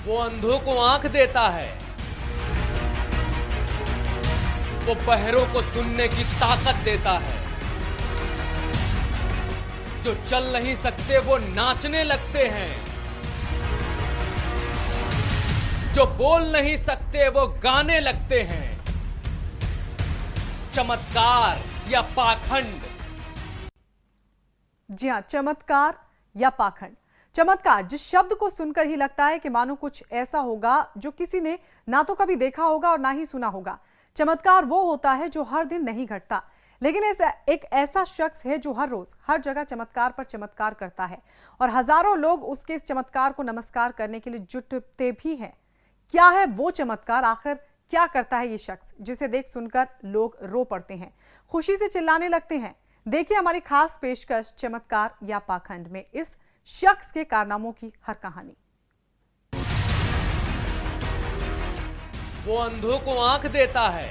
वो अंधों को आंख देता है, वो बहरों को सुनने की ताकत देता है। जो चल नहीं सकते वो नाचने लगते हैं, जो बोल नहीं सकते वो गाने लगते हैं। चमत्कार या पाखंड। जी हाँ, चमत्कार या पाखंड। चमत्कार जिस शब्द को सुनकर ही लगता है कि मानो कुछ ऐसा होगा जो किसी ने ना तो कभी देखा होगा और ना ही सुना होगा। चमत्कार वो होता है जो हर दिन नहीं घटता, लेकिन एक ऐसा शख्स है जो हर रोज हर जगह चमत्कार पर चमत्कार करता है और हजारों लोग उसके इस चमत्कार को नमस्कार करने के लिए जुटते भी हैं। क्या है वो चमत्कार? आखिर क्या करता है ये शख्स जिसे देख सुनकर लोग रो पड़ते हैं, खुशी से चिल्लाने लगते हैं? देखिए हमारी खास पेशकश चमत्कार या पाखंड में इस शख्स के कारनामों की हर कहानी। वो अंधों को आंख देता है,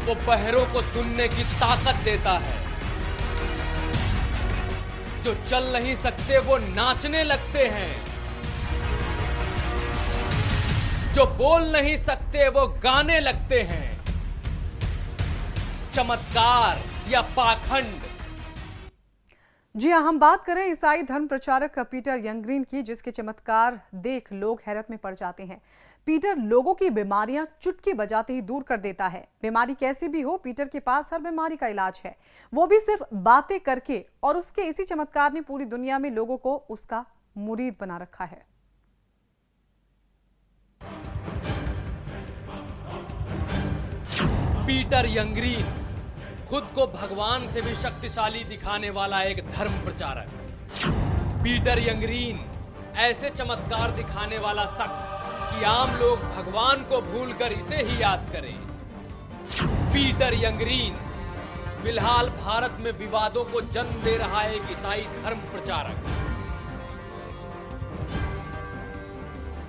वो बहरों को सुनने की ताकत देता है। जो चल नहीं सकते वो नाचने लगते हैं, जो बोल नहीं सकते वो गाने लगते हैं। चमत्कार या पाखंड। जी हाँ, हम बात करें ईसाई धर्म प्रचारक पीटर यंगग्रीन की, जिसके चमत्कार देख लोग हैरत में पड़ जाते हैं। पीटर लोगों की बीमारियां चुटकी बजाते ही दूर कर देता है। बीमारी कैसी भी हो, पीटर के पास हर बीमारी का इलाज है, वो भी सिर्फ बातें करके। और उसके इसी चमत्कार ने पूरी दुनिया में लोगों को उसका मुरीद बना रखा है। पीटर यंगग्रीन, खुद को भगवान से भी शक्तिशाली दिखाने वाला एक धर्म प्रचारक। पीटर यंगग्रीन ऐसे चमत्कार दिखाने वाला शख्स कि आम लोग भगवान को भूलकर इसे ही याद करें। पीटर यंगग्रीन फिलहाल भारत में विवादों को जन्म दे रहा एक ईसाई धर्म प्रचारक।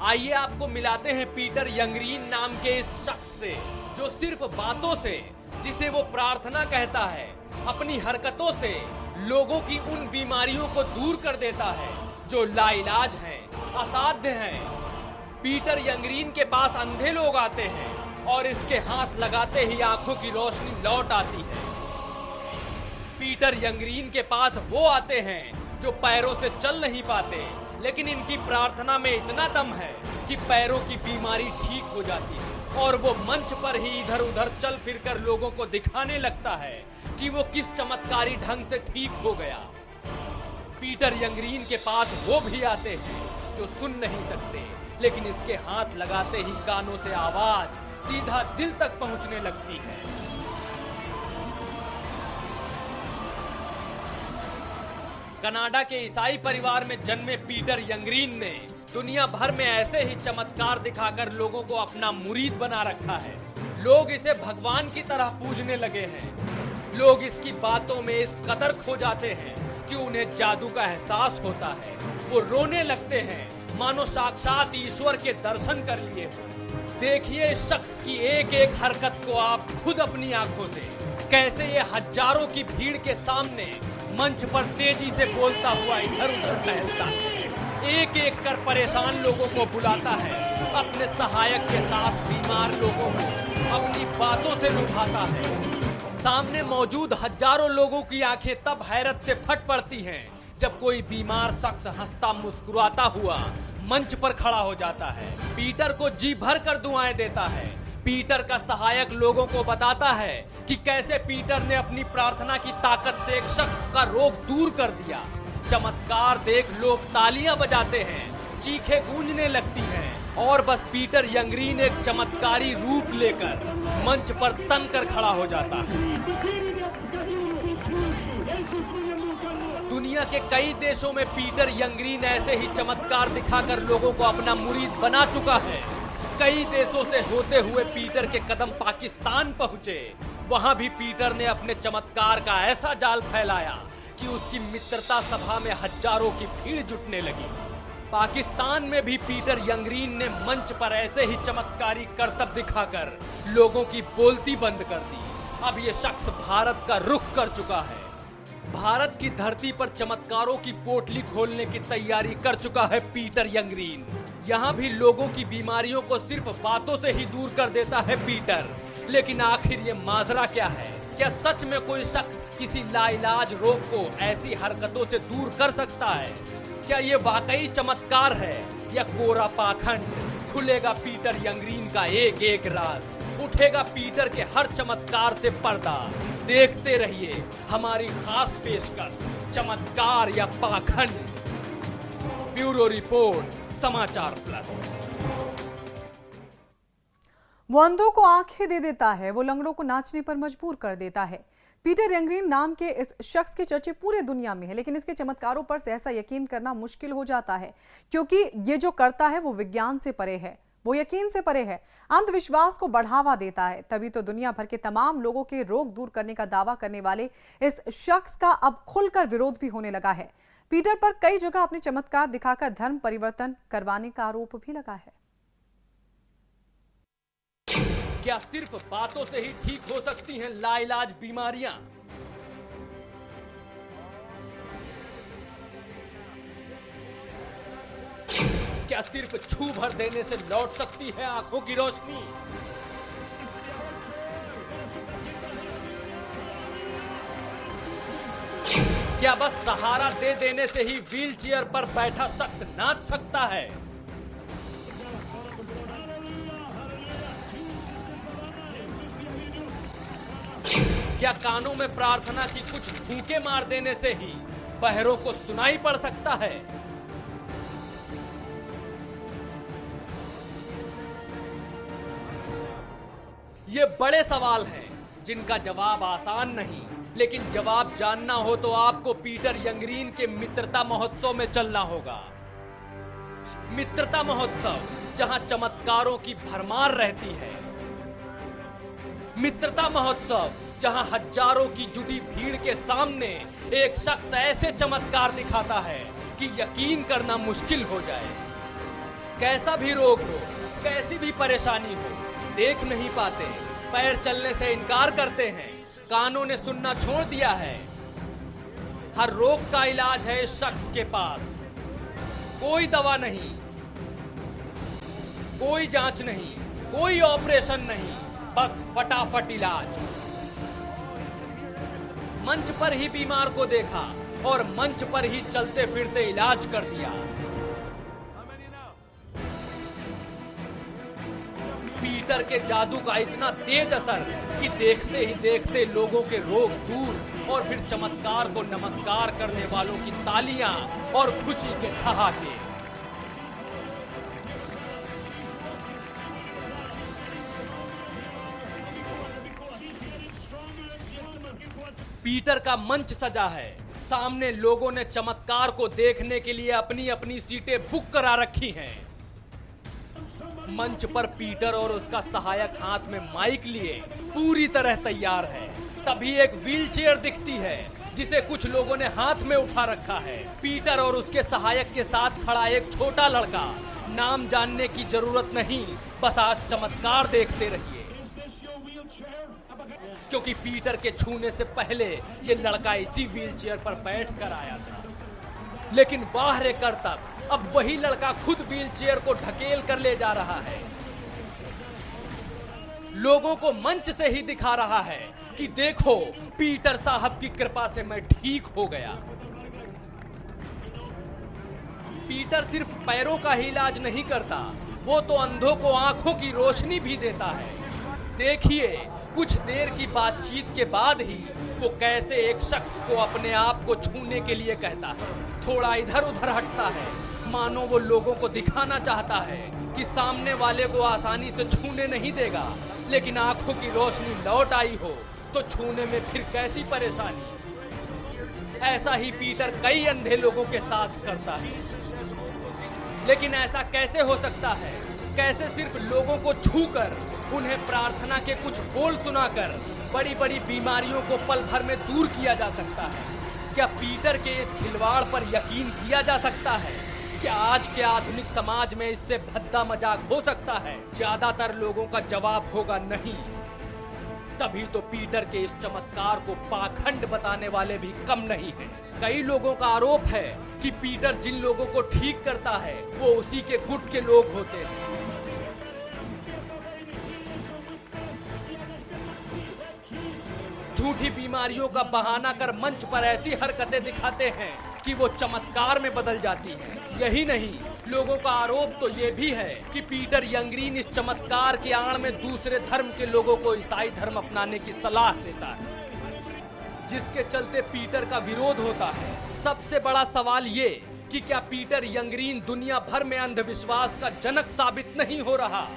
आइए आपको मिलाते हैं पीटर यंगग्रीन नाम के इस शख्स से, जो सिर्फ बातों से, जिसे वो प्रार्थना कहता है, अपनी हरकतों से लोगों की उन बीमारियों को दूर कर देता है जो लाइलाज हैं, असाध्य हैं। पीटर यंगग्रीन के पास अंधे लोग आते हैं और इसके हाथ लगाते ही आंखों की रोशनी लौट आती है। पीटर यंगग्रीन के पास वो आते हैं जो पैरों से चल नहीं पाते, लेकिन इनकी प्रार्थना में इतना दम है कि पैरों की बीमारी ठीक हो जाती है और वो मंच पर ही इधर उधर चल फिरकर लोगों को दिखाने लगता है कि वो किस चमत्कारी ढंग से ठीक हो गया। पीटर यंगग्रीन के पास वो भी आते हैं जो सुन नहीं सकते, लेकिन इसके हाथ लगाते ही कानों से आवाज सीधा दिल तक पहुंचने लगती है। कनाडा के ईसाई परिवार में जन्मे पीटर यंगग्रीन ने दुनिया भर में ऐसे ही चमत्कार दिखाकर लोगों को अपना मुरीद बना रखा है। लोग इसे भगवान की तरह पूजने लगे हैं। लोग इसकी बातों में इस कदर खो जाते हैं कि उन्हें जादू का एहसास होता है। वो रोने लगते हैं मानो साक्षात ईश्वर के दर्शन कर लिए हो। देखिए इस शख्स की एक एक हरकत को आप खुद अपनी आंखों से, कैसे ये हजारों की भीड़ के सामने मंच पर तेजी से बोलता हुआ इधर उधर टहलता है, एक एक कर परेशान लोगों को बुलाता है, अपने सहायक के साथ बीमार लोगों को अपनी बातों से लुभाता है। सामने मौजूद हजारों लोगों की आंखें तब हैरत से फट पड़ती हैं जब कोई बीमार शख्स हंसता मुस्कुराता हुआ मंच पर खड़ा हो जाता है, पीटर को जी भर कर दुआएं देता है। पीटर का सहायक लोगों को बताता है कि कैसे पीटर ने अपनी प्रार्थना की ताकत से एक शख्स का रोग दूर कर दिया। चमत्कार देख लोग तालियां बजाते हैं, चीखें गूंजने लगती हैं और बस पीटर यंगग्रीन एक चमत्कारी रूप लेकर मंच पर तन कर खड़ा हो जाता है। दुनिया के कई देशों में पीटर यंगग्रीन ऐसे ही चमत्कार दिखाकर लोगों को अपना मुरीद बना चुका है। कई देशों से होते हुए पीटर के कदम पाकिस्तान पहुंचे। वहां भी पीटर ने अपने चमत्कार का ऐसा जाल फैलाया कि उसकी मित्रता सभा में हजारों की भीड़ जुटने लगी। पाकिस्तान में भी पीटर यंगग्रीन ने मंच पर ऐसे ही चमत्कारी करतब दिखाकर लोगों की बोलती बंद कर दी। अब ये शख्स भारत का रुख कर चुका है। भारत की धरती पर चमत्कारों की पोटली खोलने की तैयारी कर चुका है पीटर यंगरीन। यहाँ भी लोगों की बीमारियों को सिर्फ बातों से ही दूर कर देता है पीटर। लेकिन आखिर ये माजरा क्या है? क्या सच में कोई शख्स किसी लाइलाज रोग को ऐसी हरकतों से दूर कर सकता है? क्या ये वाकई चमत्कार है या कोरा पाखंड? खुलेगा पीटर यंगरीन का एक एक राज, उठेगा पीटर के हर चमत्कार से पर्दा। देखते रहिए हमारी खास पेशकश, चमत्कार या पाखंड। ब्यूरो रिपोर्ट, समाचार प्लस। वो अंधों को आंखें दे देता है, वो लंगड़ों को नाचने पर मजबूर कर देता है। पीटर यंगरीन नाम के इस शख्स की चर्चे पूरे दुनिया में है, लेकिन इसके चमत्कारों पर सहसा यकीन करना मुश्किल हो जाता है, क्योंकि ये जो करता है वो विज्ञान से परे है, वो यकीन से परे है, अंधविश्वास को बढ़ावा देता है। तभी तो दुनिया भर के तमाम लोगों के रोग दूर करने का दावा करने वाले इस शख्स का अब खुलकर विरोध भी होने लगा है। पीटर पर कई जगह अपने चमत्कार दिखाकर धर्म परिवर्तन करवाने का आरोप भी लगा है। क्या सिर्फ बातों से ही ठीक हो सकती हैं लाइलाज बीमारियां? क्या सिर्फ छू भर देने से लौट सकती है आंखों की रोशनी? क्या बस सहारा दे देने से ही व्हील चेयर पर बैठा शख्स नाच सकता है? क्या कानों में प्रार्थना की कुछ फूंके मार देने से ही बहरों को सुनाई पड़ सकता है? ये बड़े सवाल हैं जिनका जवाब आसान नहीं, लेकिन जवाब जानना हो तो आपको पीटर यंगरीन के मित्रता महोत्सव में चलना होगा। मित्रता महोत्सव, जहां चमत्कारों की भरमार रहती है। मित्रता महोत्सव, जहां हजारों की जुटी भीड़ के सामने एक शख्स ऐसे चमत्कार दिखाता है कि यकीन करना मुश्किल हो जाए। कैसा भी रोग हो, कैसी भी परेशानी हो, देख नहीं पाते, पैर चलने से इनकार करते हैं, कानों ने सुनना छोड़ दिया है। हर रोग का इलाज है इस शख्स के पास। कोई दवा नहीं, कोई जांच नहीं, कोई ऑपरेशन नहीं, बस फटाफट इलाज। मंच पर ही बीमार को देखा और मंच पर ही चलते फिरते इलाज कर दिया। पीटर के जादू का इतना तेज असर कि देखते ही देखते लोगों के रोग दूर और फिर चमत्कार को नमस्कार करने वालों की तालियां और खुशी के ठहाके। पीटर का मंच सजा है, सामने लोगों ने चमत्कार को देखने के लिए अपनी अपनी सीटें बुक करा रखी हैं। मंच पर पीटर और उसका सहायक हाथ में माइक लिए पूरी तरह तैयार है। तभी एक व्हीलचेयर दिखती है जिसे कुछ लोगों ने हाथ में उठा रखा है। पीटर और उसके सहायक के साथ खड़ा एक छोटा लड़का। नाम जानने की जरूरत नहीं, बस आज चमत्कार देखते रहिए, क्योंकि पीटर के छूने से पहले ये लड़का इसी व्हीलचेयर पर बैठ कर आया था। लेकिन वाह रे करतब, अब वही लड़का खुद व्हीलचेयर को ढकेल कर ले जा रहा है। लोगों को मंच से ही दिखा रहा है कि देखो, पीटर साहब की कृपा से मैं ठीक हो गया। पीटर सिर्फ पैरों का ही इलाज नहीं करता, वो तो अंधों को आंखों की रोशनी भी देता है। देखिए, कुछ देर की बातचीत के बाद ही वो कैसे एक शख्स को अपने आप को छूने के लिए कहता है। थोड़ा इधर उधर हटता है, मानो वो लोगों को दिखाना चाहता है कि सामने वाले को आसानी से छूने नहीं देगा, लेकिन आंखों की रोशनी लौट आई हो तो छूने में फिर कैसी परेशानी। ऐसा ही पीटर कई अंधे लोगों के साथ करता है। लेकिन ऐसा कैसे हो सकता है? कैसे सिर्फ लोगों को छूकर, उन्हें प्रार्थना के कुछ बोल सुनाकर बड़ी बड़ी बीमारियों को पल भर में दूर किया जा सकता है? क्या पीटर के इस खिलवाड़ पर यकीन किया जा सकता है? क्या आज के आधुनिक समाज में इससे भद्दा मजाक हो सकता है? ज्यादातर लोगों का जवाब होगा नहीं। तभी तो पीटर के इस चमत्कार को पाखंड बताने वाले भी कम नहीं हैं। कई लोगों का आरोप है कि पीटर जिन लोगों को ठीक करता है वो उसी के गुट के लोग होते हैं। झूठी बीमारियों का बहाना कर मंच पर ऐसी हरकतें दिखाते हैं कि वो चमत्कार में बदल जाती हैं। यही नहीं, लोगों का आरोप तो ये भी है कि पीटर यंगरीन इस चमत्कार के आड़ में दूसरे धर्म के लोगों को ईसाई धर्म अपनाने की सलाह देता है, जिसके चलते पीटर का विरोध होता है। सबसे बड़ा सवाल ये कि क्या पीटर यंगरीन दुनिया भर में अंधविश्वास का जनक साबित नहीं हो रहा?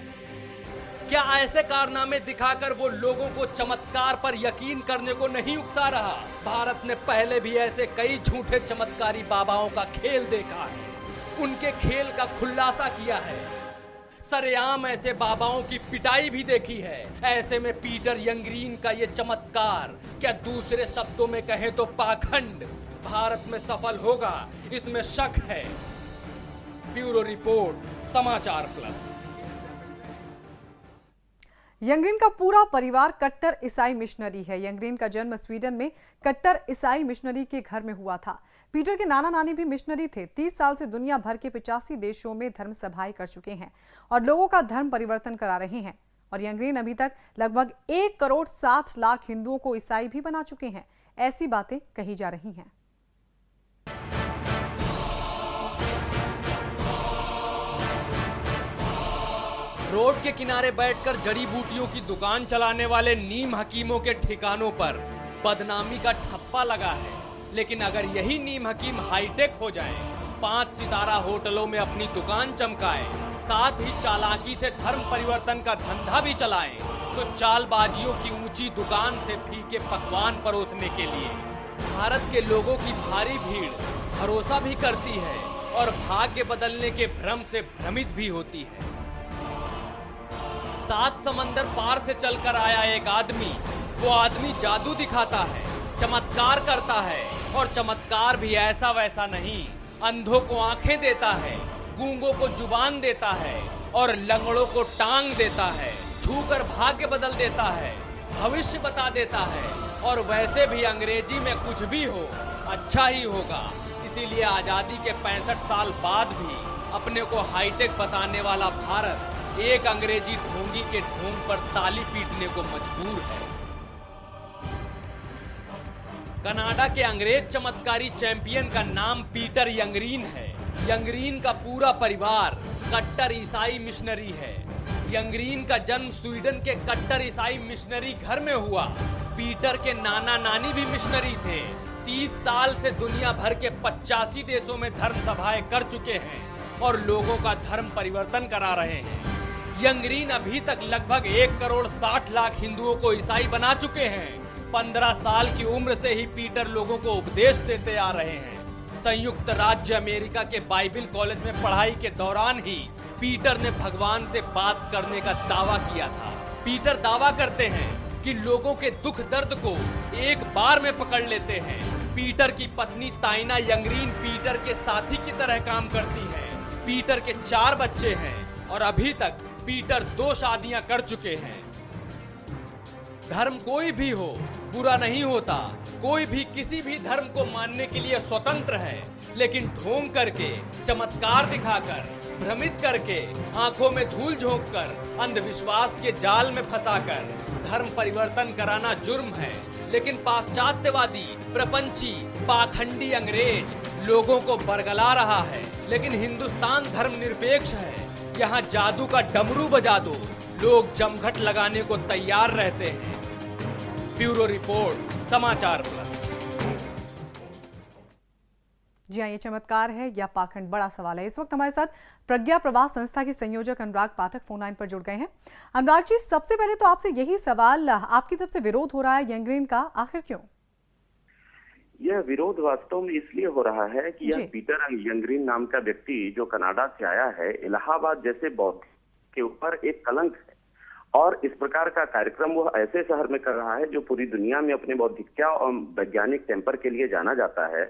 क्या ऐसे कारनामे दिखाकर वो लोगों को चमत्कार पर यकीन करने को नहीं उकसा रहा? भारत ने पहले भी ऐसे कई झूठे चमत्कारी बाबाओं का खेल देखा है, उनके खेल का खुलासा किया है, सरेआम ऐसे बाबाओं की पिटाई भी देखी है। ऐसे में पीटर यंगरीन का ये चमत्कार, क्या दूसरे शब्दों में कहें तो पाखंड, भारत में सफल होगा, इसमें शक है। ब्यूरो रिपोर्ट, समाचार प्लस। यंगरीन का पूरा परिवार कट्टर ईसाई मिशनरी है। यंगरीन का जन्म स्वीडन में कट्टर ईसाई मिशनरी के घर में हुआ था। पीटर के नाना नानी भी मिशनरी थे। 30 साल से दुनिया भर के 85 देशों में धर्म सभाएं कर चुके हैं और लोगों का धर्म परिवर्तन करा रहे हैं। और यंगरीन अभी तक लगभग 1 करोड़ 60 लाख हिंदुओं को ईसाई भी बना चुके हैं। ऐसी बातें कही जा रही हैं। रोड के किनारे बैठकर जड़ी बूटियों की दुकान चलाने वाले नीम हकीमों के ठिकानों पर बदनामी का ठप्पा लगा है। लेकिन अगर यही नीम हकीम हाईटेक हो जाएं, 5 सितारा होटलों में अपनी दुकान चमकाएं, साथ ही चालाकी से धर्म परिवर्तन का धंधा भी चलाएं, तो चालबाजियों की ऊंची दुकान से फीके पकवान परोसने के लिए भारत के लोगों की भारी भीड़ भरोसा भी करती है और भाग्य बदलने के भ्रम से भ्रमित भी होती है। 7 समंदर पार से चलकर आया एक आदमी, वो आदमी जादू दिखाता है, चमत्कार करता है, और चमत्कार भी ऐसा वैसा नहीं। अंधों को आंखें देता है, गूंगों को जुबान देता है और लंगड़ों को टांग देता है, छूकर भाग्य बदल देता है, भविष्य बता देता है। और वैसे भी अंग्रेजी में कुछ भी हो अच्छा ही होगा। इसीलिए आजादी के 65 साल बाद भी अपने को हाईटेक बताने वाला भारत एक अंग्रेजी ढोंगी के ढोंग पर ताली पीटने को मजबूर है। कनाडा के अंग्रेज चमत्कारी चैंपियन का नाम पीटर यंगरीन है। यंगरीन का पूरा परिवार कट्टर ईसाई मिशनरी है। यंगरीन का जन्म स्वीडन के कट्टर ईसाई मिशनरी घर में हुआ। पीटर के नाना नानी भी मिशनरी थे। 30 साल से दुनिया भर के 85 देशों में धर्म सभाएं कर चुके हैं और लोगों का धर्म परिवर्तन करा रहे हैं। यंगरीन अभी तक लगभग 1 करोड़ 60 लाख हिंदुओं को ईसाई बना चुके हैं। 15 साल की उम्र से ही पीटर लोगों को उपदेश देते आ रहे हैं। संयुक्त राज्य अमेरिका के बाइबल कॉलेज में पढ़ाई के दौरान ही पीटर ने भगवान से बात करने का दावा किया था। पीटर दावा करते हैं कि लोगों के दुख दर्द को एक बार में पकड़ लेते हैं। पीटर की पत्नी ताइना यंगरीन पीटर के साथी की तरह काम करती है। पीटर के 4 बच्चे हैं और अभी तक पीटर 2 शादियां कर चुके हैं। धर्म कोई भी हो, बुरा नहीं होता। कोई भी किसी भी धर्म को मानने के लिए स्वतंत्र है, लेकिन ढोंग करके, चमत्कार दिखाकर, भ्रमित करके, आंखों में धूल झोंककर, अंधविश्वास के जाल में फंसाकर धर्म परिवर्तन कराना जुर्म है। लेकिन पाश्चात्यवादी, प्रपंची, पाखंडी अंग्रेज लोगों को बरगला रहा है। लेकिन हिंदुस्तान धर्मनिरपेक्ष है। यहाँ जादू का डमरू बजा दो, लोग जमघट लगाने को तैयार रहते हैं। ब्यूरो रिपोर्ट, समाचार प्लस। जी हाँ, ये चमत्कार है या पाखंड, बड़ा सवाल है। इस वक्त हमारे साथ प्रज्ञा प्रवाह संस्था के संयोजक अनुराग पाठक फोन लाइन पर जुड़ गए हैं। अनुराग जी, सबसे पहले तो आपसे यही सवाल, आपकी तरफ से विरोध हो रहा है यंगरीन का, आखिर क्यों? यह विरोध वास्तव में इसलिए हो रहा है कि यह पीटर यंगरीन नाम का व्यक्ति जो कनाडा से आया है, इलाहाबाद जैसे बौद्ध के ऊपर एक कलंक है। और इस प्रकार का कार्यक्रम वह ऐसे शहर में कर रहा है जो पूरी दुनिया में अपने बौद्धिकता और वैज्ञानिक टेम्पर के लिए जाना जाता है।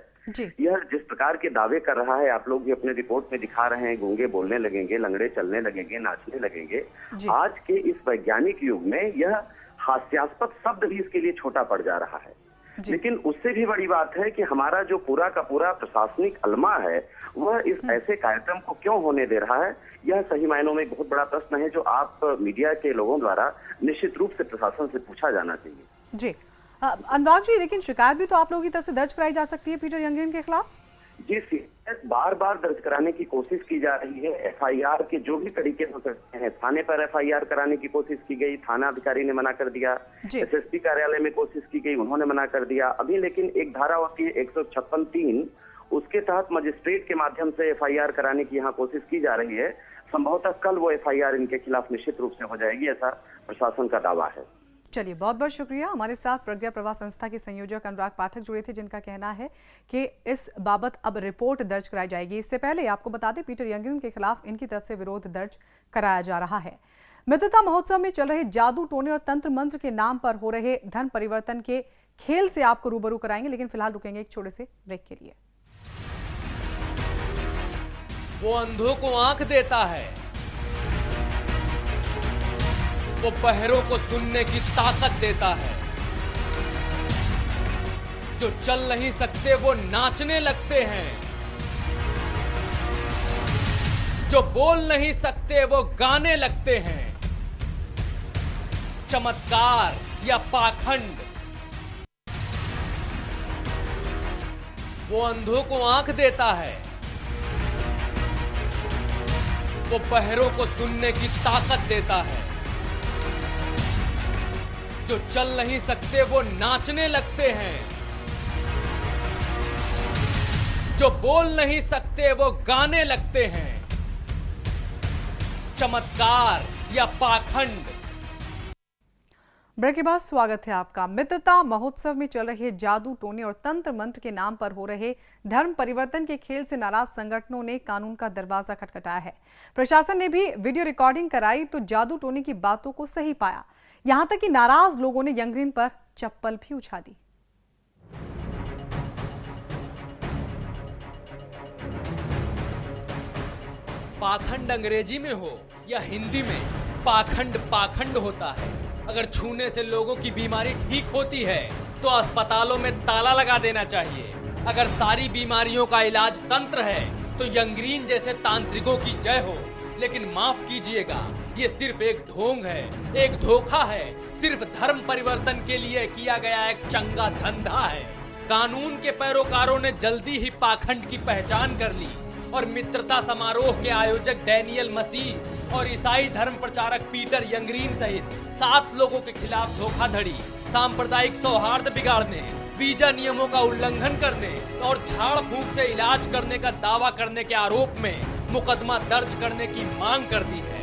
यह जिस प्रकार के दावे कर रहा है, आप लोग भी अपने रिपोर्ट में दिखा रहे हैं, गूंगे बोलने लगेंगे, लंगड़े चलने लगेंगे, नाचने लगेंगे। आज के इस वैज्ञानिक युग में यह हास्यास्पद शब्द भी इसके लिए छोटा पड़ जा रहा है। लेकिन उससे भी बड़ी बात है कि हमारा जो पूरा का पूरा प्रशासनिक अलमा है वह इस ऐसे कार्यक्रम को क्यों होने दे रहा है, यह सही मायनों में एक बहुत बड़ा प्रश्न है जो आप मीडिया के लोगों द्वारा निश्चित रूप से प्रशासन से पूछा जाना चाहिए। जी अनुराग जी, लेकिन शिकायत भी तो आप लोगों की तरफ से दर्ज कराई जा सकती है पीटर यंगरीन के खिलाफ। जी, शिकायत बार बार दर्ज कराने की कोशिश की जा रही है। एफआईआर के जो भी तरीके हो सकते हैं, थाने पर एफआईआर कराने की कोशिश की गई, थाना अधिकारी ने मना कर दिया, एसएसपी कार्यालय में कोशिश की गई, उन्होंने मना कर दिया। अभी लेकिन एक धारा होती है 156(3), उसके तहत मजिस्ट्रेट के माध्यम से एफआईआर कराने की यहाँ कोशिश की जा रही है। संभवतः कल वो एफआईआर इनके खिलाफ निश्चित रूप से हो जाएगी, ऐसा प्रशासन का दावा है। चलिए, बहुत बहुत शुक्रिया। हमारे साथ प्रज्ञा प्रवाह संस्था के संयोजक अनुराग पाठक जुड़े थे, जिनका कहना है कि इस बाबत अब रिपोर्ट दर्ज कराई जाएगी। इससे पहले आपको बता दें, पीटर यंगरीन के खिलाफ इनकी तरफ से विरोध दर्ज कराया जा रहा है। मित्रता महोत्सव में चल रहे जादू टोने और तंत्र मंत्र के नाम पर हो रहे धन परिवर्तन के खेल से आपको रूबरू कराएंगे, लेकिन फिलहाल रुकेंगे एक छोटे से ब्रेक के लिए। वो अंधों को आंख देता है, वो बहरों को सुनने की ताकत देता है, जो चल नहीं सकते वो नाचने लगते हैं, जो बोल नहीं सकते वो गाने लगते हैं। चमत्कार या पाखंड, वो अंधों को आंख देता है, वो बहरों को सुनने की ताकत देता है, जो चल नहीं सकते वो नाचने लगते हैं, जो बोल नहीं सकते वो गाने लगते हैं। चमत्कार या पाखंड। ब्रेक के बाद स्वागत है आपका। मित्रता महोत्सव में चल रहे जादू टोने और तंत्र मंत्र के नाम पर हो रहे धर्म परिवर्तन के खेल से नाराज संगठनों ने कानून का दरवाजा खटखटाया है। प्रशासन ने भी वीडियो रिकॉर्डिंग कराई तो जादू टोने की बातों को सही पाया। यहां तक कि नाराज लोगों ने यंगरीन पर चप्पल भी उछाली। पाखंड अंग्रेजी में हो या हिंदी में, पाखंड पाखंड होता है। अगर छूने से लोगों की बीमारी ठीक होती है तो अस्पतालों में ताला लगा देना चाहिए। अगर सारी बीमारियों का इलाज तंत्र है तो यंगरीन जैसे तांत्रिकों की जय हो। लेकिन माफ कीजिएगा, ये सिर्फ एक ढोंग है, एक धोखा है, सिर्फ धर्म परिवर्तन के लिए किया गया एक चंगा धंधा है। कानून के पैरोकारों ने जल्दी ही पाखंड की पहचान कर ली और मित्रता समारोह के आयोजक डैनियल मसीह और ईसाई धर्म प्रचारक पीटर यंगरीन सहित 7 लोगों के खिलाफ धोखाधड़ी, सांप्रदायिक सौहार्द बिगाड़ने, वीजा नियमों का उल्लंघन करने और झाड़ फूंक से इलाज करने का दावा करने के आरोप में मुकदमा दर्ज करने की मांग कर दी है।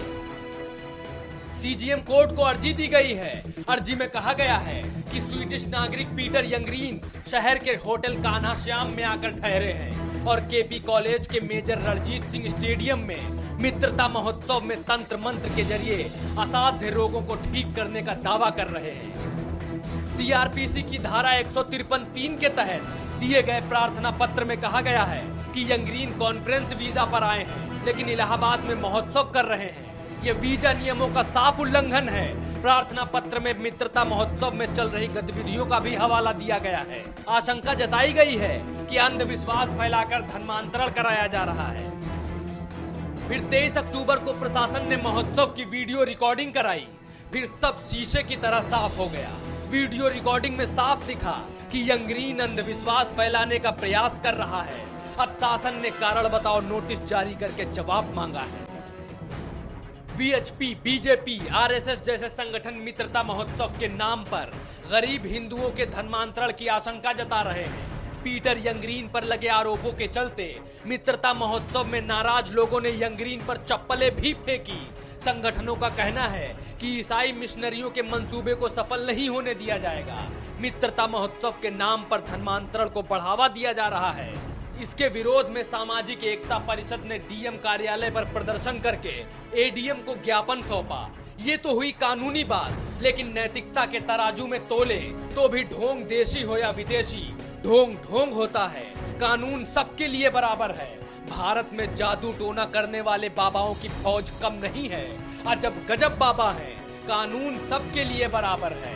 सीजीएम कोर्ट को अर्जी दी गई है। अर्जी में कहा गया है कि स्वीडिश नागरिक पीटर यंगरीन शहर के होटल कान्हा श्याम में आकर ठहरे हैं और केपी कॉलेज के मेजर रणजीत सिंह स्टेडियम में मित्रता महोत्सव में तंत्र मंत्र के जरिए असाध्य रोगों को ठीक करने का दावा कर रहे हैं। सीआरपीसी की धारा 153(3) के तहत दिए गए प्रार्थना पत्र में कहा गया है कि यंगरीन कॉन्फ्रेंस वीजा पर आए हैं लेकिन इलाहाबाद में महोत्सव कर रहे हैं। ये वीजा नियमों का साफ उल्लंघन है। प्रार्थना पत्र में मित्रता महोत्सव में चल रही गतिविधियों का भी हवाला दिया गया है। आशंका जताई गई है कि अंधविश्वास फैलाकर धर्मांतरण कराया जा रहा है। फिर 23 अक्टूबर को प्रशासन ने महोत्सव की वीडियो रिकॉर्डिंग कराई। फिर सब शीशे की तरह साफ हो गया। वीडियो रिकॉर्डिंग में साफ दिखा कि यंगरीन अंधविश्वास फैलाने का प्रयास कर रहा है। अब शासन ने कारण बताओ नोटिस जारी करके जवाब मांगा है। वीएचपी, बीजेपी, आरएसएस जैसे संगठन मित्रता महोत्सव के नाम पर गरीब हिंदुओं के धर्मांतरण की आशंका जता रहे हैं। पीटर यंगरीन पर लगे आरोपों के चलते मित्रता महोत्सव में नाराज लोगों ने यंगरीन पर चप्पलें भी फेंकी। संगठनों का कहना है कि ईसाई मिशनरियों के मंसूबे को सफल नहीं होने दिया जाएगा। मित्रता महोत्सव के नाम पर धर्मांतरण को बढ़ावा दिया जा रहा है। इसके विरोध में सामाजिक एकता परिषद ने डीएम कार्यालय पर प्रदर्शन करके एडीएम को ज्ञापन सौंपा। ये तो हुई कानूनी बात, लेकिन नैतिकता के तराजू में तोले तो भी ढोंग देशी हो या विदेशी, ढोंग ढोंग होता है। कानून सबके लिए बराबर है। भारत में जादू टोना करने वाले बाबाओं की फौज कम नहीं है। अजब गजब बाबा हैं। कानून सबके लिए बराबर है,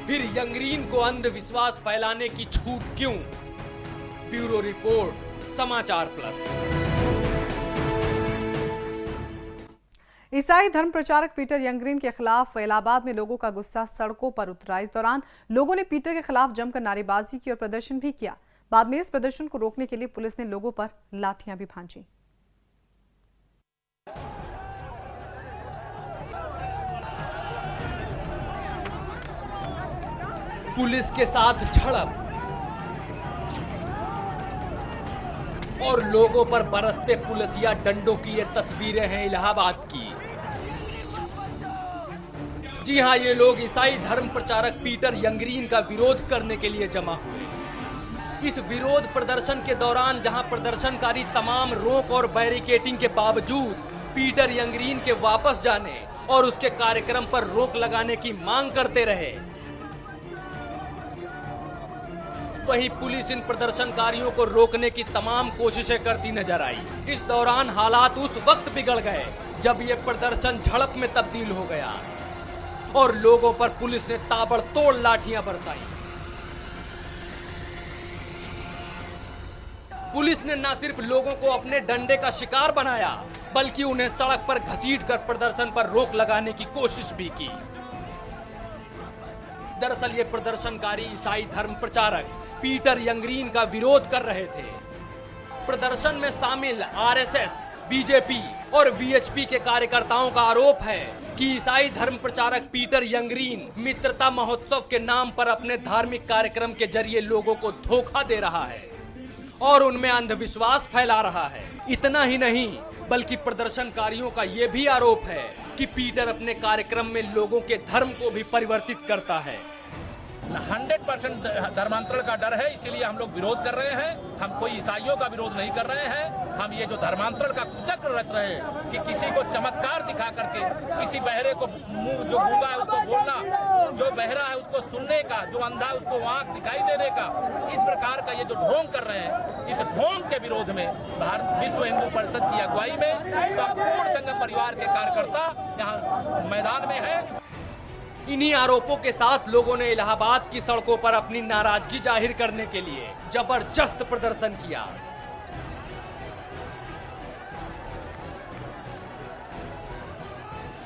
फिर यंगरीन को अंधविश्वास फैलाने की छूट क्यों? ब्यूरो रिपोर्ट, समाचार प्लस। ईसाई धर्म प्रचारक पीटर यंगरीन के खिलाफ इलाहाबाद में लोगों का गुस्सा सड़कों पर उतरा। इस दौरान लोगों ने पीटर के खिलाफ जमकर नारेबाजी की और प्रदर्शन भी किया। बाद में इस प्रदर्शन को रोकने के लिए पुलिस ने लोगों पर लाठियां भी भांजी। पुलिस के साथ झड़प और लोगों पर बरसते पुलिसिया डंडों की ये तस्वीरें हैं इलाहाबाद की। जी हां, ये लोग ईसाई धर्म प्रचारक पीटर यंगरीन का विरोध करने के लिए जमा हुए। इस विरोध प्रदर्शन के दौरान जहां प्रदर्शनकारी तमाम रोक और बैरिकेडिंग के बावजूद पीटर यंगरीन के वापस जाने और उसके कार्यक्रम पर रोक लगाने की मांग करते रहे, वहीं पुलिस इन प्रदर्शनकारियों को रोकने की तमाम कोशिशें करती नजर आई। इस दौरान हालात उस वक्त बिगड़ गए जब ये प्रदर्शन झड़प में तब्दील हो गया और लोगों पर पुलिस ने ताबड़तोड़ लाठियां बरसाई। पुलिस ने न सिर्फ लोगों को अपने डंडे का शिकार बनाया, बल्कि उन्हें सड़क पर घसीटकर प्रदर्शन पर रोक लगाने की कोशिश भी की। दरअसल ये प्रदर्शनकारी ईसाई धर्म प्रचारक पीटर यंगरीन का विरोध कर रहे थे। प्रदर्शन में शामिल आरएसएस, बीजेपी और वीएचपी के कार्यकर्ताओं का आरोप है कि ईसाई धर्म प्रचारक पीटर यंगरीन मित्रता महोत्सव के नाम पर अपने धार्मिक कार्यक्रम के जरिए लोगों को धोखा दे रहा है और उनमें अंधविश्वास फैला रहा है। इतना ही नहीं, बल्कि प्रदर्शनकारियों का यह भी आरोप है कि पीटर अपने कार्यक्रम में लोगों के धर्म को भी परिवर्तित करता है। 100% धर्मांतरण का डर है, इसीलिए हम लोग विरोध कर रहे हैं। हम कोई ईसाइयों का विरोध नहीं कर रहे हैं। हम ये जो धर्मांतरण का कुचक्र रच रहे हैं कि किसी को चमत्कार दिखा करके किसी बहरे को मुंह, जो गूंगा है उसको बोलना, जो बहरा है उसको सुनने का, जो अंधा है उसको आंख दिखाई देने का, इस प्रकार का ये जो ढोंग कर रहे हैं, इस ढोंग के विरोध में विश्व हिंदू परिषद की अगुवाई में संपूर्ण संघ परिवार के कार्यकर्ता यहाँ मैदान में है। इन्हीं आरोपों के साथ लोगों ने इलाहाबाद की सड़कों पर अपनी नाराजगी जाहिर करने के लिए जबरदस्त प्रदर्शन किया।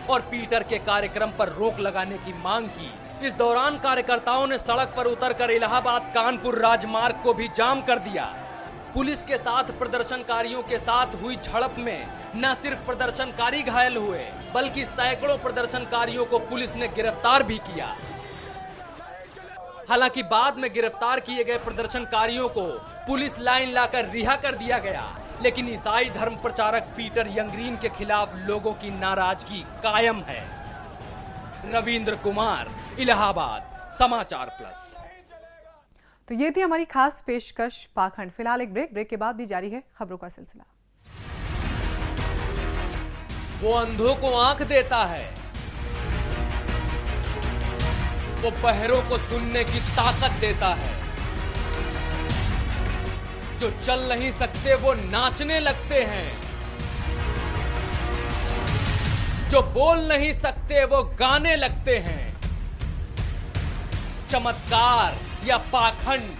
और पीटर के कार्यक्रम पर रोक लगाने की मांग की। इस दौरान कार्यकर्ताओं ने सड़क पर उतरकर इलाहाबाद कानपुर राजमार्ग को भी जाम कर दिया। पुलिस के साथ प्रदर्शनकारियों के साथ हुई झड़प में न सिर्फ प्रदर्शनकारी घायल हुए, बल्कि सैकड़ों प्रदर्शनकारियों को पुलिस ने गिरफ्तार भी किया। हालांकि बाद में गिरफ्तार किए गए प्रदर्शनकारियों को पुलिस लाइन लाकर रिहा कर दिया गया, लेकिन ईसाई धर्म प्रचारक पीटर यंगरीन के खिलाफ लोगों की नाराजगी कायम है। रविंद्र कुमार, इलाहाबाद, समाचार प्लस। तो ये थी हमारी खास पेशकश पाखंड। फिलहाल एक ब्रेक के बाद भी जारी है खबरों का सिलसिला। वो अंधों को आंख देता है, वो बहरों को सुनने की ताकत देता है, जो चल नहीं सकते वो नाचने लगते हैं, जो बोल नहीं सकते वो गाने लगते हैं। चमत्कार या पाखंड,